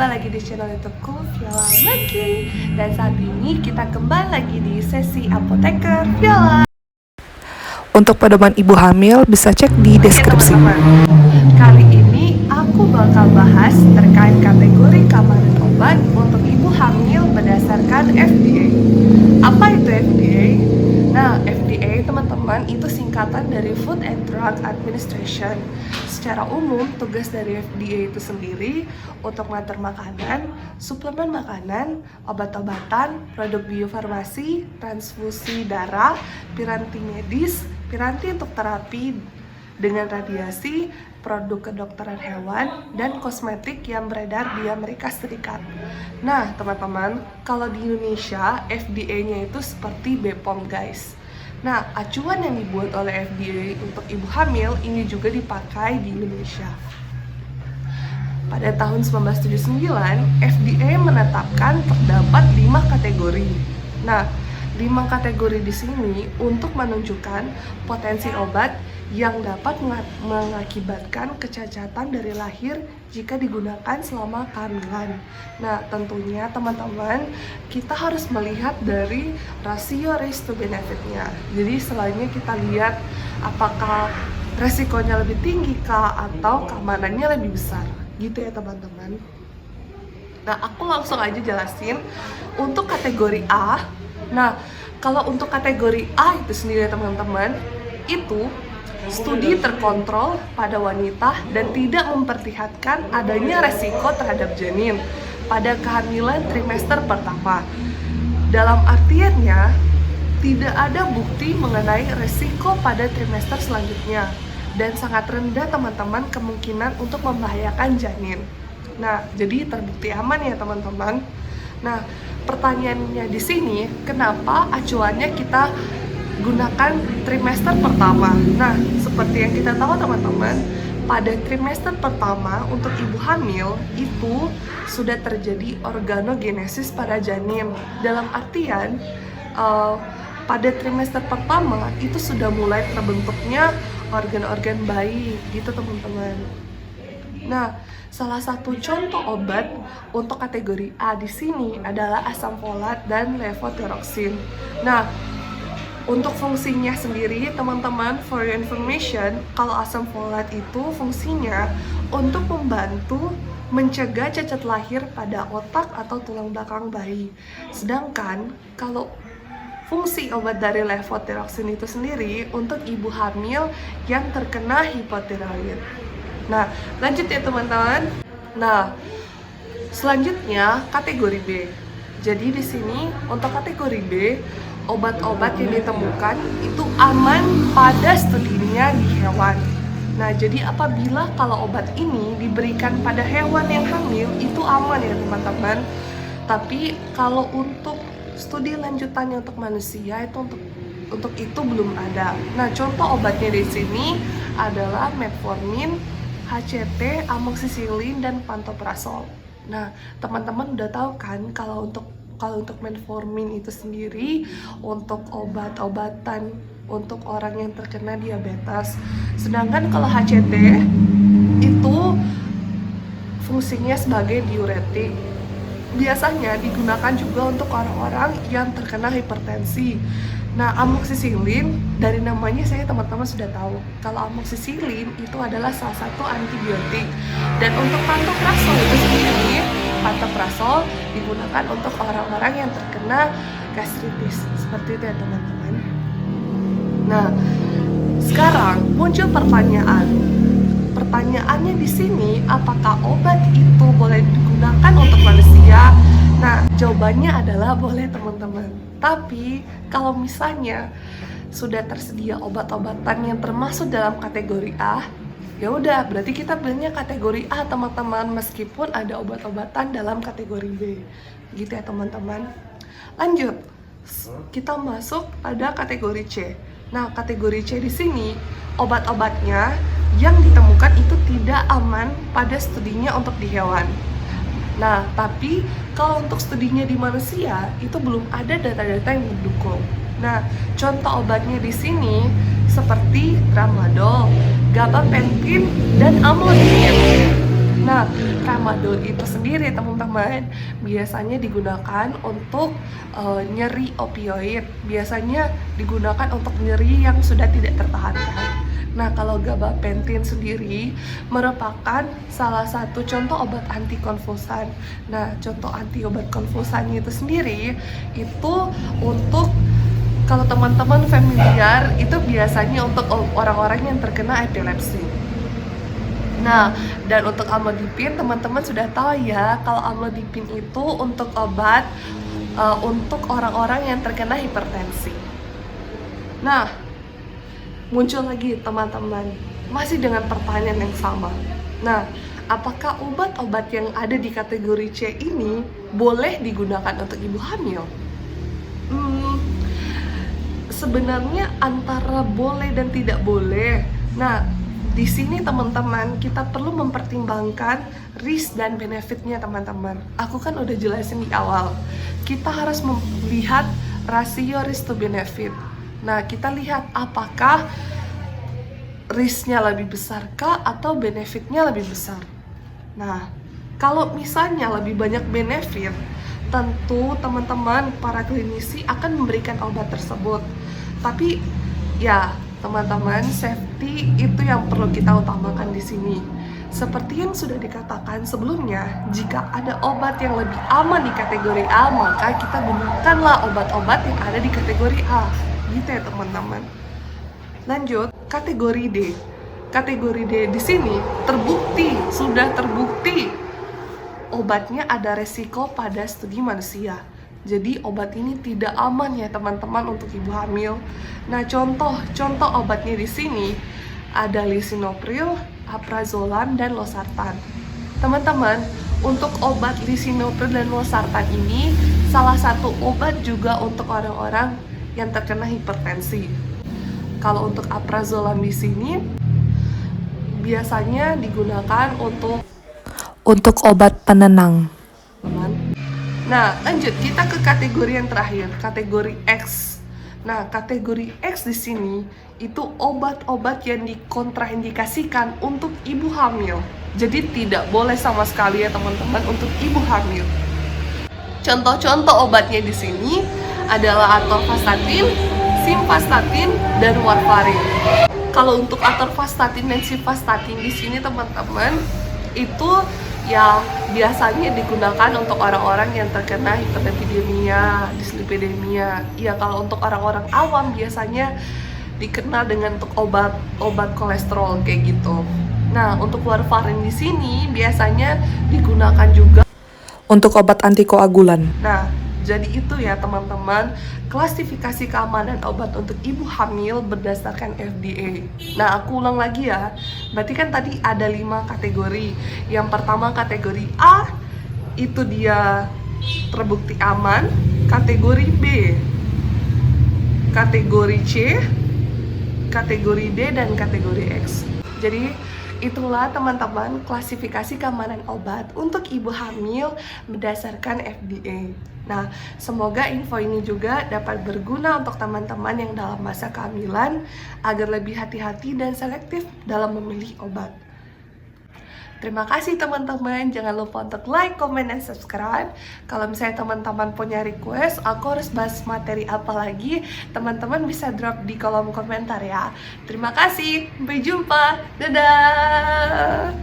jumpa lagi di channel YouTubeku Viola Maki. Dan saat ini kita kembali lagi di sesi Apoteker Viola. Untuk pedoman ibu hamil bisa cek di deskripsi. Teman-teman, kali ini aku bakal bahas terkait kategori keamanan obat untuk ibu hamil berdasarkan FDA. Apa itu FDA? Nah, FDA teman-teman itu singkatan dari Food and Drug Administration. Secara umum, tugas dari FDA itu sendiri untuk mengatur makanan, suplemen makanan, obat-obatan, produk biofarmasi, transfusi darah, piranti medis, piranti untuk terapi dengan radiasi, produk kedokteran hewan, dan kosmetik yang beredar di Amerika Serikat. Nah, teman-teman, kalau di Indonesia, FDA-nya itu seperti BPOM, guys. Nah, acuan yang dibuat oleh FDA untuk ibu hamil ini juga dipakai di Indonesia. Pada tahun 1979, FDA menetapkan terdapat 5 kategori. Nah, 5 kategori di sini untuk menunjukkan potensi obat yang dapat mengakibatkan kecacatan dari lahir jika digunakan selama kehamilan. Nah, tentunya teman-teman, kita harus melihat dari rasio risk to benefit-nya. Jadi selainnya kita lihat apakah resikonya lebih tinggi kah atau keamanannya lebih besar. Gitu ya teman-teman. Nah, aku langsung aja jelasin untuk kategori A. Nah, kalau untuk kategori A itu sendiri teman-teman, itu studi terkontrol pada wanita dan tidak memperlihatkan adanya resiko terhadap janin pada kehamilan trimester pertama. Dalam artiannya, tidak ada bukti mengenai resiko pada trimester selanjutnya dan sangat rendah teman-teman kemungkinan untuk membahayakan janin. Nah, jadi terbukti aman ya teman-teman. Nah, pertanyaannya di sini, kenapa acuannya kita gunakan trimester pertama? Nah, seperti yang kita tahu teman-teman, pada trimester pertama untuk ibu hamil itu sudah terjadi organogenesis pada janin. Dalam artian, pada trimester pertama itu sudah mulai terbentuknya organ-organ bayi, gitu teman-teman. Nah, salah satu contoh obat untuk kategori A di sini adalah asam folat dan levothyroxine. Nah, untuk fungsinya sendiri, teman-teman, for your information, kalau asam folat itu fungsinya untuk membantu mencegah cacat lahir pada otak atau tulang belakang bayi. Sedangkan kalau fungsi obat dari levothyroxine itu sendiri untuk ibu hamil yang terkena hipotiroid. Nah, lanjut ya teman-teman. Nah, selanjutnya kategori B. Jadi di sini untuk kategori B, obat-obat yang ditemukan itu aman pada studinya di hewan. Nah, jadi apabila kalau obat ini diberikan pada hewan yang hamil itu aman ya teman-teman. Tapi kalau untuk studi lanjutannya untuk manusia itu untuk itu belum ada. Nah, contoh obatnya di sini adalah metformin, HCT, amoxicillin, dan pantoprazol. Nah, teman-teman udah tahu kan kalau untuk metformin itu sendiri untuk obat-obatan untuk orang yang terkena diabetes. Sedangkan kalau HCT itu fungsinya sebagai diuretik. Biasanya digunakan juga untuk orang-orang yang terkena hipertensi. Nah, amoxicillin dari namanya saya teman-teman sudah tahu kalau amoxicillin itu adalah salah satu antibiotik. Dan untuk pantoprazol itu sendiri, pantoprazol digunakan untuk orang-orang yang terkena gastritis. Seperti itu ya teman-teman. Nah, sekarang muncul pertanyaan. Pertanyaannya di sini, apakah obat itu boleh digunakan untuk manusia? Nah, jawabannya adalah boleh teman-teman. Tapi kalau misalnya sudah tersedia obat-obatan yang termasuk dalam kategori A, ya udah berarti kita pilihnya kategori A teman-teman, meskipun ada obat-obatan dalam kategori B. Gitu ya teman-teman. Lanjut, kita masuk pada kategori C. Nah, kategori C di sini obat-obatnya yang ditemukan itu tidak aman pada studinya untuk di hewan. Nah, tapi kalau untuk studinya di manusia itu belum ada data-data yang mendukung. Nah, contoh obatnya di sini seperti tramadol, gabapentin, dan amlodipin. Nah, tramadol itu sendiri teman-teman biasanya digunakan untuk nyeri opioid. Biasanya digunakan untuk nyeri yang sudah tidak tertahankan. Nah, kalau gabapentin sendiri merupakan salah satu contoh obat antikonvulsan. Nah, contoh obat konvulsannya itu sendiri itu untuk, kalau teman-teman familiar, itu biasanya untuk orang-orang yang terkena epilepsi. Nah, dan untuk amlodipin, teman-teman sudah tahu ya, kalau amlodipin itu untuk obat untuk orang-orang yang terkena hipertensi. Nah, muncul lagi teman-teman, masih dengan pertanyaan yang sama. Nah, apakah obat-obat yang ada di kategori C ini boleh digunakan untuk ibu hamil? Sebenarnya antara boleh dan tidak boleh. Nah, di sini teman-teman kita perlu mempertimbangkan risk dan benefitnya teman-teman. Aku kan udah jelasin di awal. Kita harus melihat rasio risk to benefit. Nah, kita lihat apakah risknya lebih besar kah atau benefitnya lebih besar. Nah, kalau misalnya lebih banyak benefit, tentu teman-teman para klinisi akan memberikan obat tersebut. Tapi ya teman-teman, safety itu yang perlu kita utamakan di sini. Seperti yang sudah dikatakan sebelumnya, jika ada obat yang lebih aman di kategori A, maka kita gunakanlah obat-obat yang ada di kategori A. Gitu ya teman-teman. Lanjut, kategori D. Kategori D di sini sudah terbukti obatnya ada resiko pada studi manusia. Jadi obat ini tidak aman ya teman-teman untuk ibu hamil. Nah, contoh obatnya di sini ada lisinopril, alprazolam, dan losartan. Teman-teman, untuk obat lisinopril dan losartan ini salah satu obat juga untuk orang-orang yang terkena hipertensi. Kalau untuk alprazolam di sini biasanya digunakan untuk obat penenang. Nah, lanjut kita ke kategori yang terakhir, kategori X. Nah, kategori X di sini itu obat-obat yang dikontraindikasikan untuk ibu hamil. Jadi tidak boleh sama sekali ya teman-teman untuk ibu hamil. Contoh-contoh obatnya di sini adalah atorvastatin, simvastatin, dan warfarin. Kalau untuk atorvastatin dan simvastatin di sini teman-teman itu yang biasanya digunakan untuk orang-orang yang terkena hiperlipidemia, dislipidemia. Ya, kalau untuk orang-orang awam biasanya dikenal dengan untuk obat kolesterol kayak gitu. Nah, untuk warfarin di sini biasanya digunakan juga Untuk obat antikoagulan. Nah, jadi itu ya teman-teman, klasifikasi keamanan obat untuk ibu hamil berdasarkan FDA. Nah, aku ulang lagi ya. Berarti kan tadi ada 5 kategori. Yang pertama kategori A, itu dia terbukti aman. Kategori B, kategori C, kategori D, dan kategori X. Jadi itulah teman-teman klasifikasi keamanan obat untuk ibu hamil berdasarkan FDA. Nah, semoga info ini juga dapat berguna untuk teman-teman yang dalam masa kehamilan agar lebih hati-hati dan selektif dalam memilih obat. Terima kasih teman-teman, jangan lupa untuk like, comment, dan subscribe. Kalau misalnya teman-teman punya request, aku harus bahas materi apa lagi, teman-teman bisa drop di kolom komentar ya. Terima kasih, sampai jumpa, dadah!